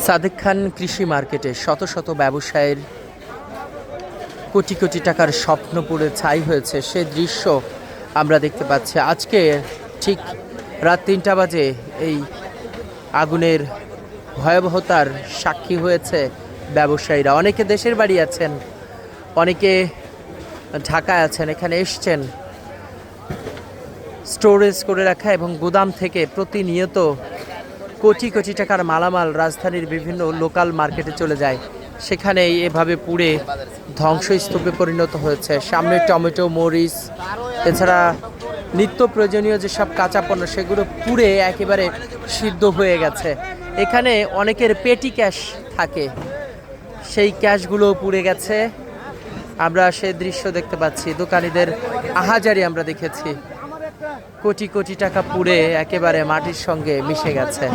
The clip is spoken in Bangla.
সাদেক খান কৃষি মার্কেটে শত শত ব্যবসায়ের কোটি কোটি টাকার স্বপ্ন পুড়ে ছাই হয়েছে, সে দৃশ্য আমরা দেখতে পাচ্ছি। আজকে ঠিক রাত ৩টা বাজে এই আগুনের ভয়াবহতার সাক্ষী হয়েছে ব্যবসায়ীরা। অনেকে দেশের বাড়ি আছেন, অনেকে ঢাকায় আছেন, এখানে এসছেন স্টোরেজ করে রাখা এবং গুদাম থেকে প্রতিনিয়ত কোটি কোটি টাকার মালামাল রাজধানীর বিভিন্ন লোকাল মার্কেটে চলে যায়, সেখানে এভাবে পুড়ে ধ্বংসস্তূপে পরিণত হয়েছে। সামনে টমেটো, মরিচ, এছাড়া নিত্য প্রয়োজনীয় যেসব কাঁচা পণ্য সেগুলো পুড়ে একেবারে সিদ্ধ হয়ে গেছে। এখানে অনেকের পেটি ক্যাশ থাকে, সেই ক্যাশগুলো পুড়ে গেছে। আমরা সে দৃশ্য দেখতে পাচ্ছি, দোকানিদের আহাজারি আমরা দেখেছি। কোটি কোটি টাকা পুড়ে একেবারে মাটির সঙ্গে মিশে গেছে।